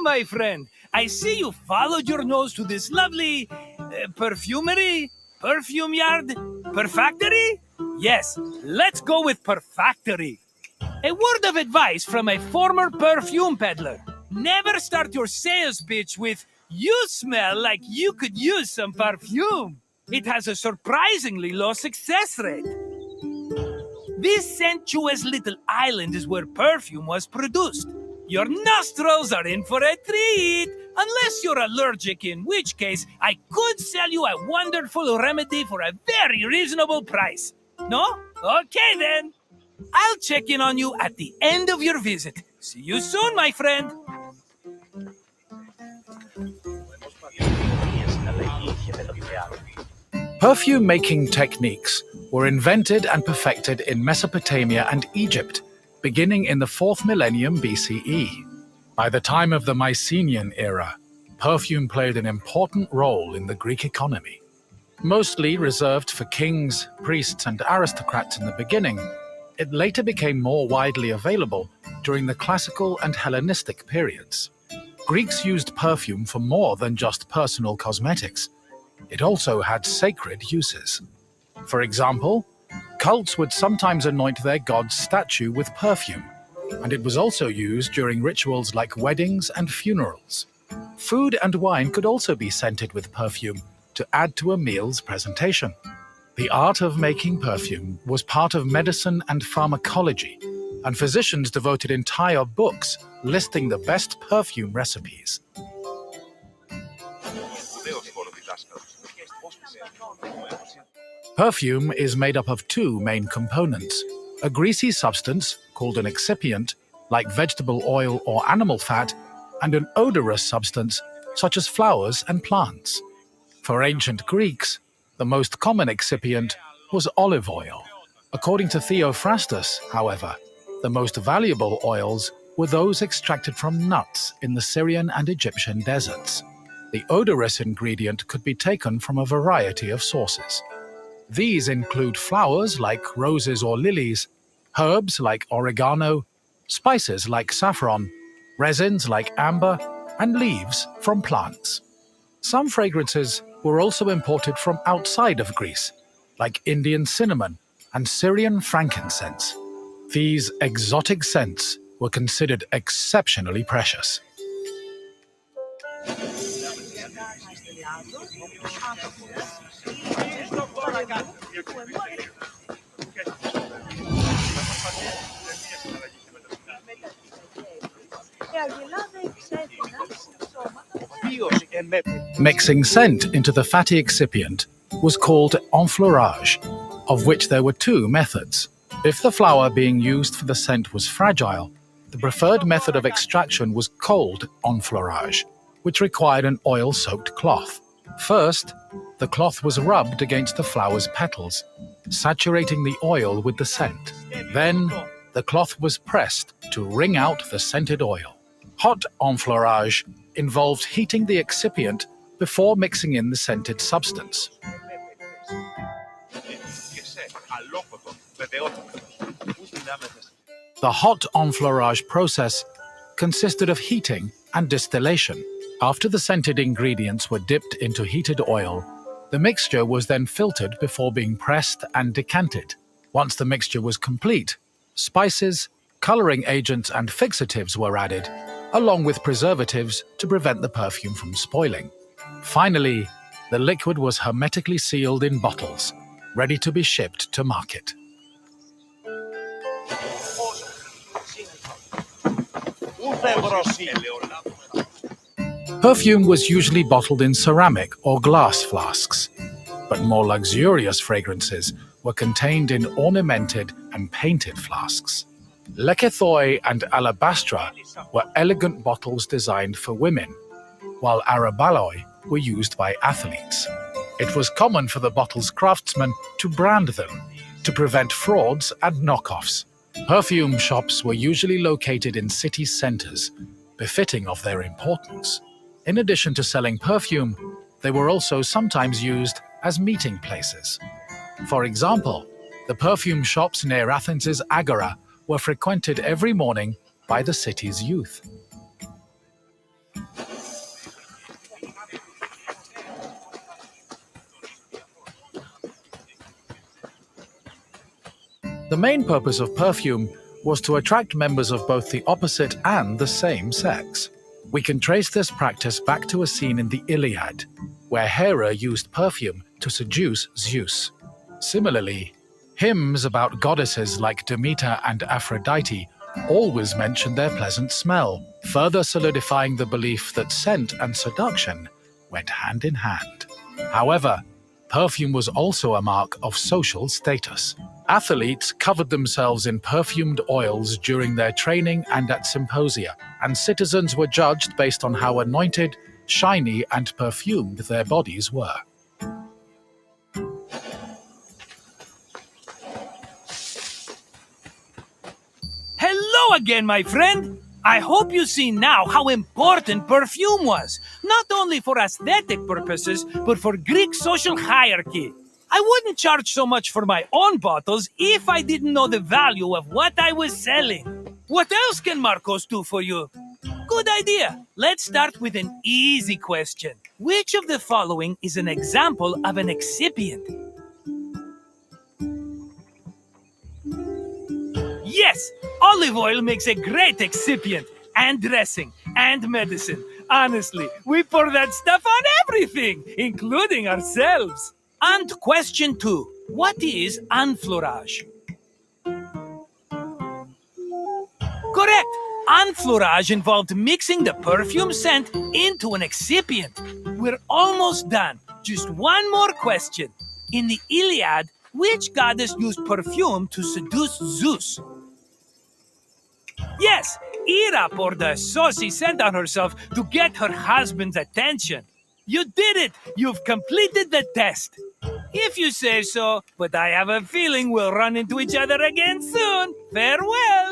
my friend. I see you followed your nose to this lovely perfumery, perfume yard, perfactory? Yes, let's go with perfactory. A word of advice from a former perfume peddler. Never start your sales pitch with, "You smell like you could use some perfume." It has a surprisingly low success rate. This sensuous little island is where perfume was produced. Your nostrils are in for a treat, unless you're allergic, in which case I could sell you a wonderful remedy for a very reasonable price. No? Okay then. I'll check in on you at the end of your visit. See you soon, my friend. Perfume-making techniques were invented and perfected in Mesopotamia and Egypt, beginning in the 4th millennium BCE. By the time of the Mycenaean era, perfume played an important role in the Greek economy. Mostly reserved for kings, priests, and aristocrats in the beginning, it later became more widely available during the classical and Hellenistic periods. Greeks used perfume for more than just personal cosmetics. It also had sacred uses. For example, cults would sometimes anoint their god's statue with perfume, and it was also used during rituals like weddings and funerals. Food and wine could also be scented with perfume to add to a meal's presentation. The art of making perfume was part of medicine and pharmacology, and physicians devoted entire books listing the best perfume recipes. Perfume is made up of two main components: a greasy substance, called an excipient, like vegetable oil or animal fat, and an odorous substance, such as flowers and plants. For ancient Greeks, the most common excipient was olive oil. According to Theophrastus, however, the most valuable oils were those extracted from nuts in the Syrian and Egyptian deserts. The odorous ingredient could be taken from a variety of sources. These include flowers like roses or lilies, herbs like oregano, spices like saffron, resins like amber, and leaves from plants. Some fragrances were also imported from outside of Greece, like Indian cinnamon and Syrian frankincense. These exotic scents were considered exceptionally precious. Mixing scent into the fatty excipient was called enfleurage, of which there were two methods. If the flower being used for the scent was fragile, the preferred method of extraction was cold enfleurage, which required an oil-soaked cloth. First, the cloth was rubbed against the flower's petals, saturating the oil with the scent. Then, the cloth was pressed to wring out the scented oil. Hot enfleurage involved heating the excipient before mixing in the scented substance. The hot enfleurage process consisted of heating and distillation. After the scented ingredients were dipped into heated oil, the mixture was then filtered before being pressed and decanted. Once the mixture was complete, spices, coloring agents, and fixatives were added, along with preservatives to prevent the perfume from spoiling. Finally, the liquid was hermetically sealed in bottles, ready to be shipped to market. Perfume was usually bottled in ceramic or glass flasks, but more luxurious fragrances were contained in ornamented and painted flasks. Lekythoi and alabastra were elegant bottles designed for women, while arabaloi were used by athletes. It was common for the bottle's craftsmen to brand them to prevent frauds and knockoffs. Perfume shops were usually located in city centers, befitting of their importance. In addition to selling perfume, they were also sometimes used as meeting places. For example, the perfume shops near Athens's Agora were frequented every morning by the city's youth. The main purpose of perfume was to attract members of both the opposite and the same sex. We can trace this practice back to a scene in the Iliad, where Hera used perfume to seduce Zeus. Similarly, hymns about goddesses like Demeter and Aphrodite always mention their pleasant smell, further solidifying the belief that scent and seduction went hand in hand. However, perfume was also a mark of social status. Athletes covered themselves in perfumed oils during their training and at symposia, and citizens were judged based on how anointed, shiny, and perfumed their bodies were. Hello again, my friend! I hope you see now how important perfume was, not only for aesthetic purposes, but for Greek social hierarchy. I wouldn't charge so much for my own bottles if I didn't know the value of what I was selling. What else can Marcos do for you? Good idea. Let's start with an easy question. Which of the following is an example of an excipient? Yes, olive oil makes a great excipient, and dressing, and medicine. Honestly, we pour that stuff on everything, including ourselves. And question 2. What is enfleurage? Correct. Enfleurage involved mixing the perfume scent into an excipient. We're almost done. Just one more question. In the Iliad, which goddess used perfume to seduce Zeus? Yes, Hera poured a saucy scent on herself to get her husband's attention. You did it! You've completed the test. If you say so, but I have a feeling we'll run into each other again soon. Farewell!